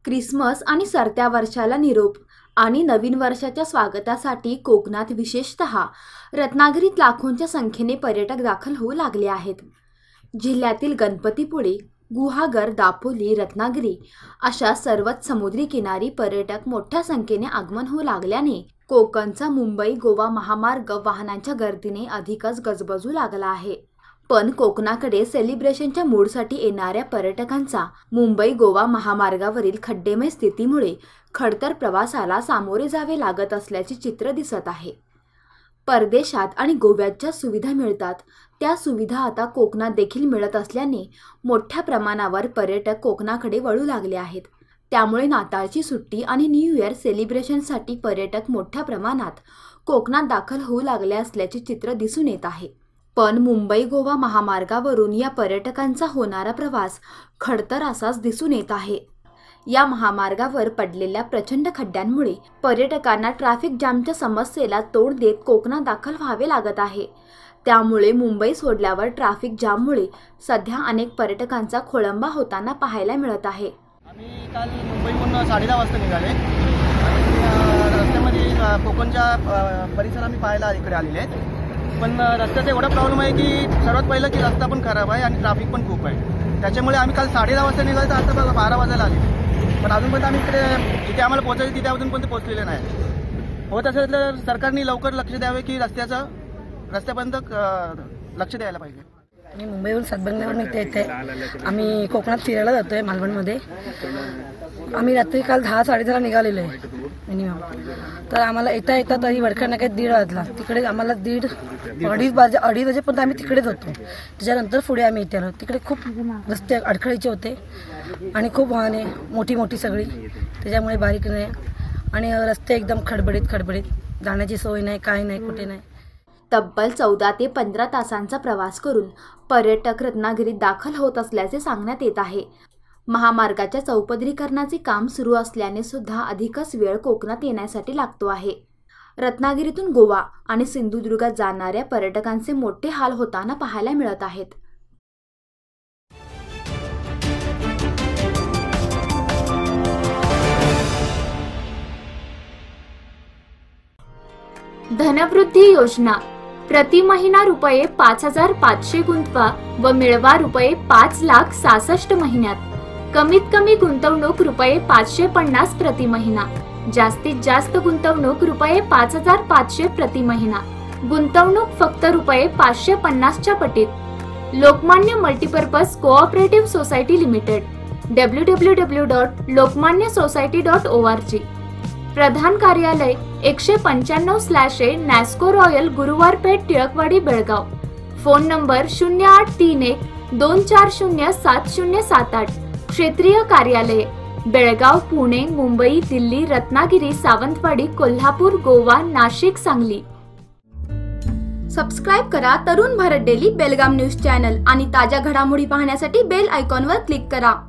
Christmas आणि सरत्या वर्षाला निरोप आणि नवीन वर्षाच्या स्वागतासाठी कोकणात विशेषतः रत्नागिरीत लाखोंच्या संख्येने पर्यटक दाखल होऊ लागले आहेत। जिल्ह्यातील गणपतीपुळे, गुहागर, दापोली, रत्नागिरी अशा सर्वच समुद्री किनारी पर्यटक मोठ्या संख्येने आगमन होऊ लागल्याने कोकणचा मुंबई गोवा महामार्ग वाहनांच्या गर्दीने अधिकच गजबजू लागला आहे। पण कोकणाकडे सेलिब्रेशनच्या मूडसाठी येणाऱ्या पर्यटकांचा मुंबई गोवा महामार्गावरील खड्डेमय स्थितीमुळे खडतर प्रवासाला सामोरे जावे लागत असल्याचे चित्र दिसत आहे। परदेशात आणि गोव्यात ज्या सुविधा मिळतात त्या सुविधा आता कोकणात देखील मिळत असल्याने मोठ्या प्रमाणावर पर्यटक कोकणाकडे वळू लागले आहेत। त्यामुळे नाताळची सुट्टी आणि न्यू इयर सेलिब्रेशनसाठी पर्यटक मोठ्या प्रमाणात कोकणात दाखल होऊ लागले असल्याचे चित्र दिसून येत आहे। पण मुंबई गोवा महामार्गावरून या पर्यटकांचा होणारा प्रवास खडतर असाच दिसून येत आहे। या महामार्गावर पडलेल्या प्रचंड खड्ड्यांमुळे पर्यटकांना ट्रॅफिक जामच्या समस्येला तोंड देत कोकणात दाखल व्हावे लागत आहे। त्यामुळे मुंबई सोडल्यावर ट्रॅफिक जाममुळे सध्या अनेक पर्यटकांचा खोळंबा होताना पाहायला मिळत आहे। आम्ही काल मुंबईहून 10:30 वाजता निघाले आणि रस्त्यामध्ये कोकणच्या परिसर आम्ही पाहायला इकडे आलेले आहेत। पण रस्त्याचा एवढा प्रॉब्लेम आहे की सर्वात पहिलं की रस्ता पण खराब आहे आणि ट्रॅफिक पण खूप आहे। त्याच्यामुळे आम्ही काल 10:30 वाजता निघालो तर आता बघा 12 वाजायला आले, पण अजूनपर्यंत आम्ही इकडे जिथे आम्हाला पोहोचायचं तिथे अजूनपर्यंत पोहोचलेले नाही। होत असेल तर सरकारने लवकर लक्ष द्यावे की रस्त्यापर्यंत लक्ष द्यायला पाहिजे। मी मुंबईहून सातबंगल्यावर निघते इथे आम्ही कोकणात फिरायला जातोय मालवणमध्ये। आम्ही रात्री काल 10-10:30 निघालेलो आहे मिनिमम। तर आम्हाला येता तरी वडखर नाक्यात 1:30 वाजला। तिकडे आम्हाला 2:30 वाजेपर्यंत आम्ही तिकडेच होतो। त्याच्यानंतर पुढे आम्ही इथे आलो। तिकडे खूप रस्ते अडखळीचे होते आणि खूप वाहने मोठी सगळी, त्याच्यामुळे बारीक नाही आणि रस्ते एकदम खडबडीत जाण्याची सोय नाही, काय नाही, कुठे नाही। तब्बल 14 ते 15 तासांचा प्रवास करून पर्यटक रत्नागिरीत दाखल होत असल्याचे सांगण्यात येत आहे। महामार्गाच्या चौपदरीकरणाचे काम सुरू असल्याने सुद्धा अधिकच वेळ कोकणात येण्यासाठी लागतो आहे। रत्नागिरीतून गोवा आणि सिंधुदुर्गात जाणाऱ्या पर्यटकांचे मोठे हाल होताना पाहायला मिळत आहेत। धनवृद्धी योजना प्रति महिना रुपये 5,500 गुंतवा व मिळवा रुपये 5,66,000 महिन्यात। कमीत कमी गुंतवणूक रुपये 550 प्रति महिना, जास्तीत जास्त गुंतवणूक रुपये 5,500 प्रति महिना। गुंतवणूक फक्त रुपये 550 च्या पटीत। Lokmanya multipurpose cooperative society limited, www.lokmanyasociety.org। प्रधान कार्यालय 195/A Nasco Royal Guruwarpeth Tilakwadi Belgaum. Phone number 0831 240 7078। क्षेत्रीय कार्यालय बेळगाव, पुणे, मुंबई, दिल्ली, रत्नागिरी, सावंतवाडी, कोल्हापूर, गोवा, नाशिक, सांगली। सबस्क्राइब करा Tarun Bharat daily Belgaum news channel आणि ताज्या घडामोडी पाहण्यासाठी बेल आयकॉनवर क्लिक करा।